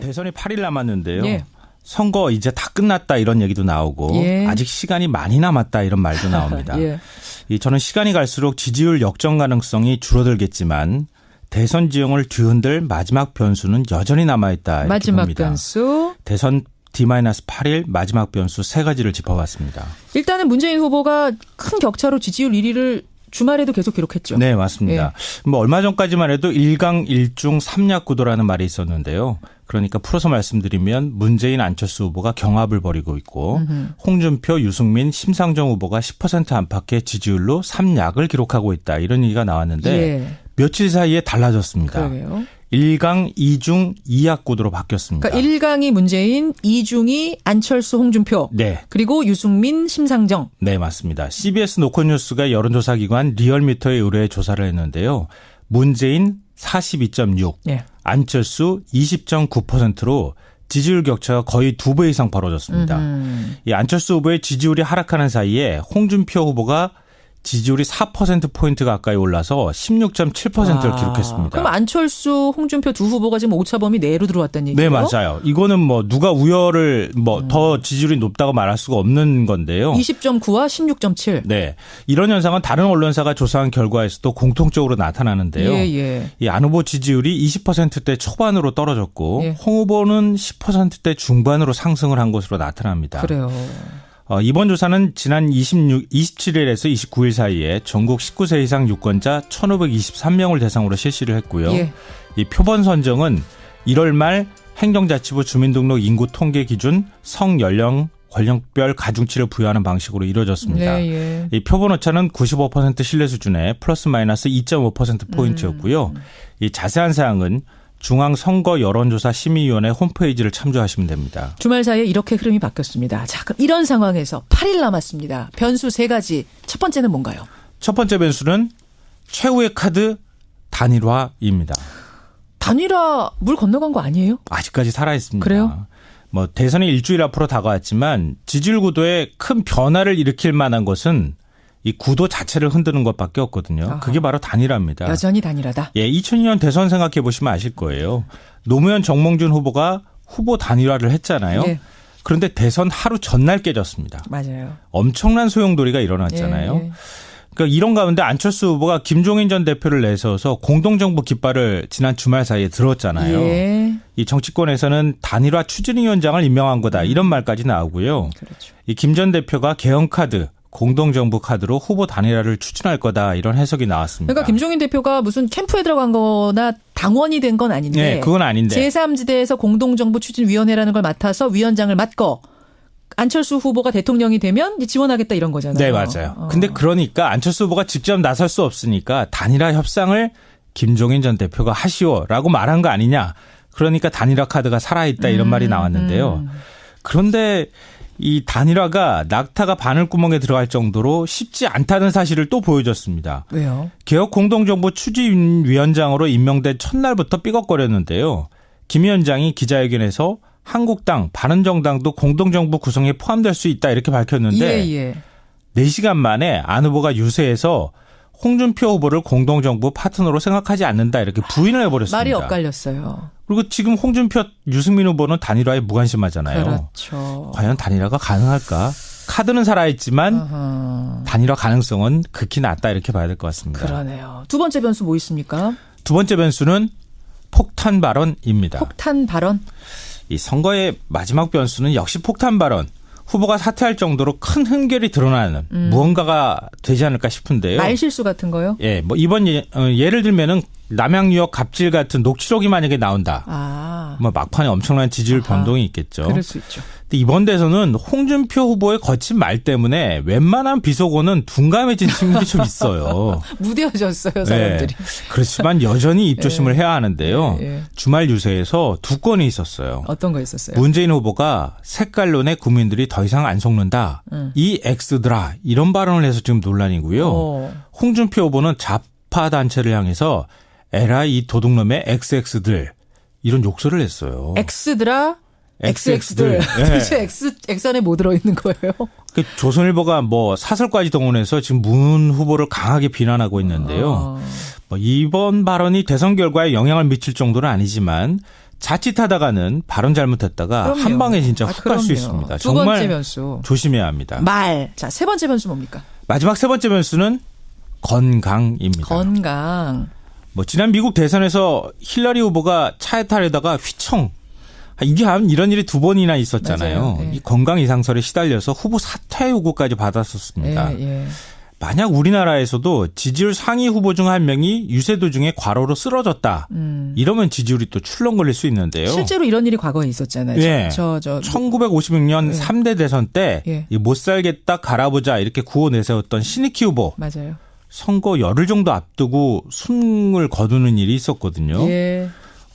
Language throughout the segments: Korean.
대선이 8일 남았는데요. 예. 선거 이제 다 끝났다 이런 얘기도 나오고 예. 아직 시간이 많이 남았다 이런 말도 나옵니다. 예. 저는 시간이 갈수록 지지율 역전 가능성이 줄어들겠지만 대선 지형을 뒤흔들 마지막 변수는 여전히 남아있다 이렇게 마지막 봅니다. 변수. 대선 D-8일 마지막 변수 세 가지를 짚어봤습니다. 일단은 문재인 후보가 큰 격차로 지지율 1위를 주말에도 계속 기록했죠. 네, 맞습니다. 뭐 얼마 전까지만 해도 1강 1중 3약 구도라는 말이 있었는데요. 그러니까 풀어서 말씀드리면 문재인 안철수 후보가 경합을 벌이고 있고 홍준표, 유승민, 심상정 후보가 10% 안팎의 지지율로 3약을 기록하고 있다. 이런 얘기가 나왔는데 예. 며칠 사이에 달라졌습니다. 그러게요. 1강 2중 2약 구도로 바뀌었습니다. 그러니까 1강이 문재인, 2중이 안철수, 홍준표. 네. 그리고 유승민, 심상정. 네, 맞습니다. CBS 노컷뉴스가 여론조사 기관 리얼미터에 의뢰해 조사를 했는데요. 문재인 42.6, 예. 안철수 20.9%로 지지율 격차가 거의 2배 이상 벌어졌습니다. 이 안철수 후보의 지지율이 하락하는 사이에 홍준표 후보가 지지율이 4%포인트 가까이 올라서 16.7%를 기록했습니다. 그럼 안철수, 홍준표 두 후보가 지금 오차범위 내로 들어왔다는 얘기예요? 네, 맞아요. 이거는 뭐 누가 우열을 더 지지율이 높다고 말할 수가 없는 건데요. 20.9와 16.7. 네. 이런 현상은 다른 언론사가 조사한 결과에서도 공통적으로 나타나는데요. 예. 이 안 후보 지지율이 20%대 초반으로 떨어졌고 예. 홍 후보는 10%대 중반으로 상승을 한 것으로 나타납니다. 그래요. 이번 조사는 지난 27일에서 29일 사이에 전국 19세 이상 유권자 1,523명을 대상으로 실시를 했고요. 예. 이 표본 선정은 1월 말 행정자치부 주민등록 인구 통계 기준 성, 연령, 권력별 가중치를 부여하는 방식으로 이루어졌습니다. 예. 이 표본 오차는 95% 신뢰 수준에 플러스 마이너스 2.5%포인트였고요. 이 자세한 사항은 중앙선거 여론조사 심의위원회 홈페이지를 참조하시면 됩니다. 주말 사이에 이렇게 흐름이 바뀌었습니다. 자, 그럼 이런 상황에서 8일 남았습니다. 변수 세 가지. 첫 번째는 뭔가요? 첫 번째 변수는 최후의 카드 단일화입니다. 단일화 물 건너간 거 아니에요? 아직까지 살아있습니다. 그래요? 뭐 대선이 일주일 앞으로 다가왔지만 지지율 구도에 큰 변화를 일으킬 만한 것은 이 구도 자체를 흔드는 것밖에 없거든요. 아하. 그게 바로 단일화입니다. 여전히 단일화다. 예, 2002년 대선 생각해 보시면 아실 거예요. 노무현 정몽준 후보가 후보 단일화를 했잖아요. 예. 그런데 대선 하루 전날 깨졌습니다. 맞아요. 엄청난 소용돌이가 일어났잖아요. 예. 그러니까 이런 가운데 안철수 후보가 김종인 전 대표를 내세워서 공동정부 깃발을 지난 주말 사이에 들었잖아요. 예. 이 정치권에서는 단일화 추진위원장을 임명한 거다 이런 말까지 나오고요. 그렇죠. 이 김 전 대표가 개헌 카드, 공동정부 카드로 후보 단일화를 추진할 거다 이런 해석이 나왔습니다. 그러니까 김종인 대표가 무슨 캠프에 들어간 거나 당원이 된 건 아닌데. 네, 그건 아닌데. 제3지대에서 공동정부 추진위원회라는 걸 맡아서 위원장을 맡고 안철수 후보가 대통령이 되면 지원하겠다 이런 거잖아요. 네, 맞아요. 근데 그러니까 안철수 후보가 직접 나설 수 없으니까 단일화 협상을 김종인 전 대표가 하시오라고 말한 거 아니냐. 그러니까 단일화 카드가 살아있다 이런 말이 나왔는데요. 그런데 이 단일화가 낙타가 바늘구멍에 들어갈 정도로 쉽지 않다는 사실을 또 보여줬습니다. 왜요? 개혁 공동정부 추진위원장으로 임명된 첫날부터 삐걱거렸는데요. 김 위원장이 기자회견에서 한국당, 바른정당도 공동정부 구성에 포함될 수 있다 이렇게 밝혔는데 예. 4시간 만에 안 후보가 유세해서 홍준표 후보를 공동정부 파트너로 생각하지 않는다 이렇게 부인을 해버렸습니다. 말이 엇갈렸어요. 그리고 지금 홍준표, 유승민 후보는 단일화에 무관심하잖아요. 그렇죠. 과연 단일화가 가능할까? 카드는 살아있지만 아하. 단일화 가능성은 극히 낮다 이렇게 봐야 될 것 같습니다. 그러네요. 두 번째 변수 뭐 있습니까? 두 번째 변수는 폭탄 발언입니다. 폭탄 발언? 이 선거의 마지막 변수는 역시 폭탄 발언. 후보가 사퇴할 정도로 큰 흠결이 드러나는 무언가가 되지 않을까 싶은데요. 말실수 같은 거요? 예, 뭐 이번 예를 들면은 남양 유역 갑질 같은 녹취록이 만약에 나온다. 뭐 막판에 엄청난 지지율 변동이 있겠죠. 그럴 수 있죠. 근데 이번 대선은 홍준표 후보의 거친 말 때문에 웬만한 비속어는 둔감해진 측면이 좀 있어요. 무뎌졌어요, 사람들이. 네. 그렇지만 여전히 입조심을 해야 하는데요. 예. 주말 유세에서 두 건이 있었어요. 어떤 거 있었어요? 문재인 후보가 색깔론에 국민들이 더 이상 안 속는다. 이 X들아 이런 발언을 해서 지금 논란이고요. 홍준표 후보는 좌파 단체를 향해서 에라 이 도둑놈의 XX들 이런 욕설을 했어요. X들아 XX들. 도대체 X 안에 뭐 들어있는 거예요? 조선일보가 뭐 사설까지 동원해서 지금 문 후보를 강하게 비난하고 있는데요. 뭐 이번 발언이 대선 결과에 영향을 미칠 정도는 아니지만 자칫하다가는 발언 잘못했다가 그럼요. 한 방에 진짜 훅 갈 수 그럼요. 있습니다. 두 번째 정말 변수. 조심해야 합니다. 말. 자, 세 번째 변수 뭡니까? 마지막 세 번째 변수는 건강입니다. 건강. 지난 미국 대선에서 힐러리 후보가 차에 타려다가 휘청. 이게 이런 일이 두 번이나 있었잖아요. 맞아요. 네. 이 건강 이상설에 시달려서 후보 사퇴 요구까지 받았었습니다. 예. 만약 우리나라에서도 지지율 상위 후보 중 한 명이 유세 도중에 과로로 쓰러졌다. 이러면 지지율이 또 출렁거릴 수 있는데요. 실제로 이런 일이 과거에 있었잖아요. 예. 예. 1956년 3대 대선 때 예. 못 살겠다 갈아보자 이렇게 구호 내세웠던 신익희 후보. 맞아요. 선거 열흘 정도 앞두고 숨을 거두는 일이 있었거든요. 예.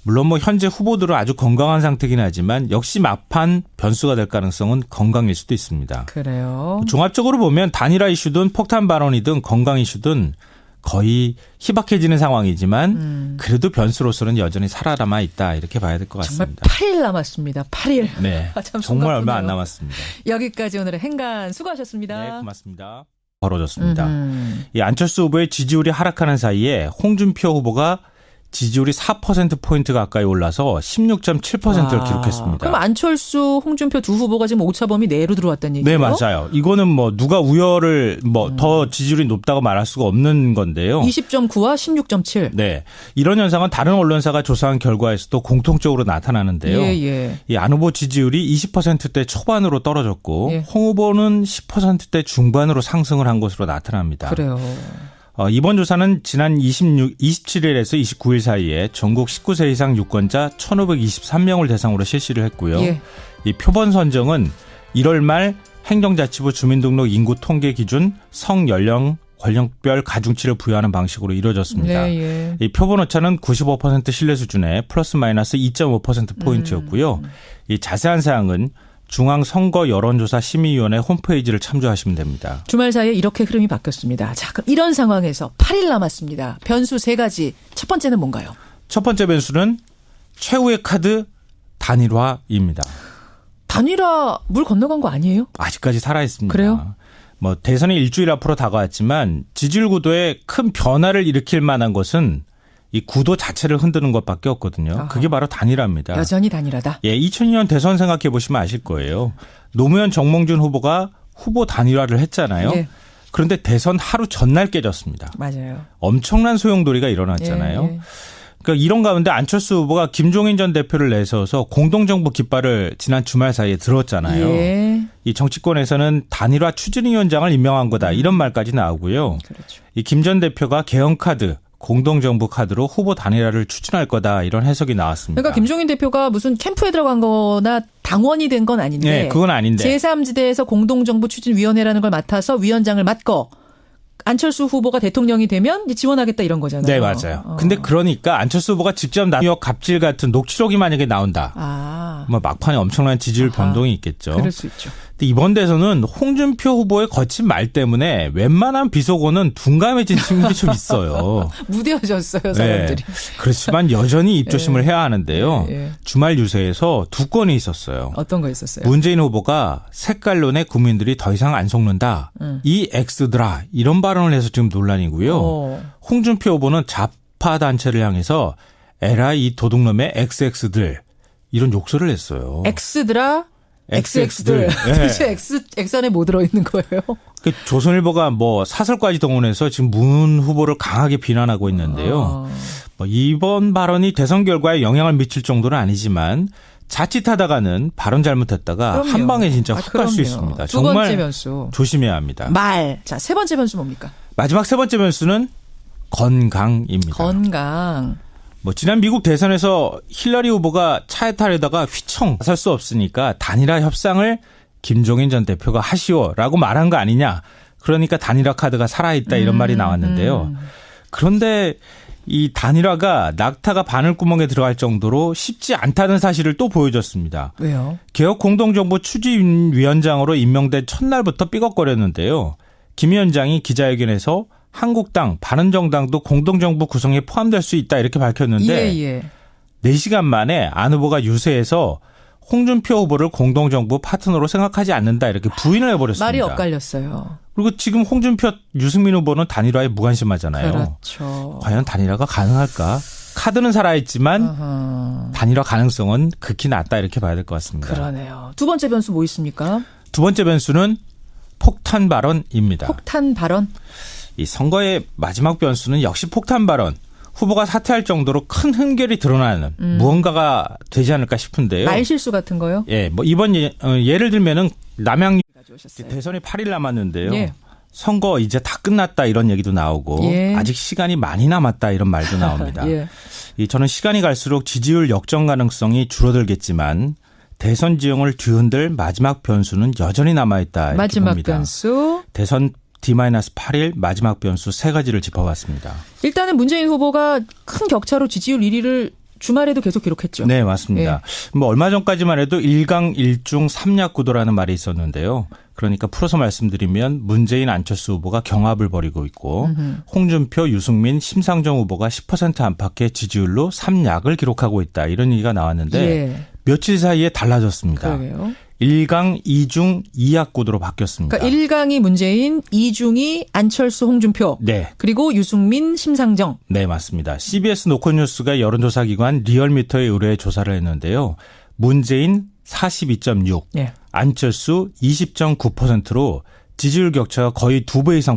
물론 현재 후보들은 아주 건강한 상태긴 하지만 역시 막판 변수가 될 가능성은 건강일 수도 있습니다. 그래요. 종합적으로 보면 단일화 이슈든 폭탄 발언이든 건강 이슈든 거의 희박해지는 상황이지만 그래도 변수로서는 여전히 살아남아 있다 이렇게 봐야 될 것 정말 같습니다. 8일 남았습니다. 8일. 네, 참 정말 얼마 안 숨가쁘네요. 남았습니다. 여기까지 오늘의 행간 수고하셨습니다. 네, 고맙습니다. 벌어졌습니다. 이 안철수 후보의 지지율이 하락하는 사이에 홍준표 후보가 지지율이 4%포인트 가까이 올라서 16.7%를 기록했습니다. 그럼 안철수, 홍준표 두 후보가 지금 오차범위 내로 들어왔다는 얘기죠? 네, 맞아요. 이거는 누가 우열을 더 지지율이 높다고 말할 수가 없는 건데요. 20.9와 16.7. 네. 이런 현상은 다른 언론사가 조사한 결과에서도 공통적으로 나타나는데요. 예. 이 안 후보 지지율이 20%대 초반으로 떨어졌고 예. 홍 후보는 10%대 중반으로 상승을 한 것으로 나타납니다. 그래요. 이번 조사는 지난 27일에서 29일 사이에 전국 19세 이상 유권자 1,523명을 대상으로 실시를 했고요. 예. 이 표본 선정은 1월 말 행정자치부 주민등록 인구 통계 기준 성, 연령, 권력별 가중치를 부여하는 방식으로 이루어졌습니다. 네. 이 표본 오차는 95% 신뢰 수준에 플러스 마이너스 2.5%포인트였고요. 이 자세한 사항은 중앙선거여론조사심의위원회 홈페이지를 참조하시면 됩니다. 주말 사이에 이렇게 흐름이 바뀌었습니다. 자, 그럼 이런 상황에서 8일 남았습니다. 변수 세 가지. 첫 번째는 뭔가요? 첫 번째 변수는 최후의 카드 단일화입니다. 단일화 물 건너간 거 아니에요? 아직까지 살아있습니다. 그래요? 대선이 일주일 앞으로 다가왔지만 지지율 구도에 큰 변화를 일으킬 만한 것은 이 구도 자체를 흔드는 것밖에 없거든요. 아하. 그게 바로 단일화입니다. 여전히 단일화다. 예, 2002년 대선 생각해 보시면 아실 거예요. 노무현 정몽준 후보가 후보 단일화를 했잖아요. 예. 그런데 대선 하루 전날 깨졌습니다. 맞아요. 엄청난 소용돌이가 일어났잖아요. 예. 그러니까 이런 가운데 안철수 후보가 김종인 전 대표를 내세워서 공동정부 깃발을 지난 주말 사이에 들었잖아요. 예. 이 정치권에서는 단일화 추진위원장을 임명한 거다 이런 말까지 나오고요. 그렇죠. 이 김 전 대표가 개헌카드 공동정부 카드로 후보 단일화를 추진할 거다 이런 해석이 나왔습니다. 그러니까 김종인 대표가 무슨 캠프에 들어간 거나 당원이 된 건 아닌데. 네, 그건 아닌데. 제3지대에서 공동정부 추진위원회라는 걸 맡아서 위원장을 맡고 안철수 후보가 대통령이 되면 이제 지원하겠다 이런 거잖아요. 네, 맞아요. 근데 그러니까 안철수 후보가 직접 뉴욕 갑질 같은 녹취록이 만약에 나온다. 막판에 엄청난 지지율 변동이 있겠죠. 그럴 수 있죠. 근데 이번 대선은 홍준표 후보의 거친 말 때문에 웬만한 비속어는 둔감해진 측면이 좀 있어요. 무뎌졌어요, 사람들이. 네. 그렇지만 여전히 입조심을 해야 하는데요. 예. 주말 유세에서 두 건이 있었어요. 어떤 거 있었어요? 문재인 후보가 색깔론에 국민들이 더 이상 안 속는다. 이 X들아 이런 발언을 해서 지금 논란이고요. 홍준표 후보는 좌파 단체를 향해서 에라 이 도둑놈의 XX들 이런 욕설을 했어요. X들아 XX들. 도대체 X 안에 뭐 들어있는 거예요? 조선일보가 사설까지 동원해서 지금 문 후보를 강하게 비난하고 있는데요. 이번 발언이 대선 결과에 영향을 미칠 정도는 아니지만 자칫하다가는 발언 잘못했다가 그럼요. 한 방에 진짜 훅 갈 수 있습니다. 두 번째 정말 변수. 조심해야 합니다. 말. 자, 세 번째 변수 뭡니까? 마지막 세 번째 변수는 건강입니다. 건강. 지난 미국 대선에서 힐러리 후보가 차에 타려다가 휘청 살 수 없으니까 단일화 협상을 김종인 전 대표가 하시오라고 말한 거 아니냐. 그러니까 단일화 카드가 살아있다 이런 말이 나왔는데요. 그런데 이 단일화가 낙타가 바늘구멍에 들어갈 정도로 쉽지 않다는 사실을 또 보여줬습니다. 왜요? 개혁 공동정부 추진위원장으로 임명된 첫날부터 삐걱거렸는데요. 김 위원장이 기자회견에서 한국당, 바른정당도 공동정부 구성에 포함될 수 있다 이렇게 밝혔는데 4시간 만에 안 후보가 유세해서 홍준표 후보를 공동정부 파트너로 생각하지 않는다 이렇게 부인을 해버렸습니다. 말이 엇갈렸어요. 그리고 지금 홍준표, 유승민 후보는 단일화에 무관심하잖아요. 그렇죠. 과연 단일화가 가능할까? 카드는 살아있지만 아하. 단일화 가능성은 극히 낮다 이렇게 봐야 될 것 같습니다. 그러네요. 두 번째 변수 뭐 있습니까? 두 번째 변수는 폭탄 발언입니다. 폭탄 발언? 이 선거의 마지막 변수는 역시 폭탄 발언. 후보가 사퇴할 정도로 큰 흠결이 드러나는 무언가가 되지 않을까 싶은데요. 말실수 같은 거요? 예, 뭐 이번 예를 들면은 남양 가져오셨어요. 대선이 8일 남았는데요. 예. 선거 이제 다 끝났다 이런 얘기도 나오고 예. 아직 시간이 많이 남았다 이런 말도 나옵니다. 예. 저는 시간이 갈수록 지지율 역전 가능성이 줄어들겠지만 대선 지형을 뒤흔들 마지막 변수는 여전히 남아있다 이렇게 마지막 봅니다. 변수. 대선 D-8일 마지막 변수 세 가지를 짚어봤습니다. 일단은 문재인 후보가 큰 격차로 지지율 1위를 주말에도 계속 기록했죠. 네, 맞습니다. 뭐 얼마 전까지만 해도 1강 1중 3약 구도라는 말이 있었는데요. 그러니까 풀어서 말씀드리면 문재인 안철수 후보가 경합을 벌이고 있고 홍준표, 유승민, 심상정 후보가 10% 안팎의 지지율로 3약을 기록하고 있다. 이런 얘기가 나왔는데 예. 며칠 사이에 달라졌습니다. 그러게요. 1강 2중 2약 구도로 바뀌었습니다. 그러니까 1강이 문재인, 2중이 안철수, 홍준표. 네. 그리고 유승민, 심상정. 네, 맞습니다. CBS 노컷뉴스가 여론조사 기관 리얼미터에 의뢰해 조사를 했는데요. 문재인 42.6, 예. 안철수 20.9%로 지지율 격차가 거의 2배 이상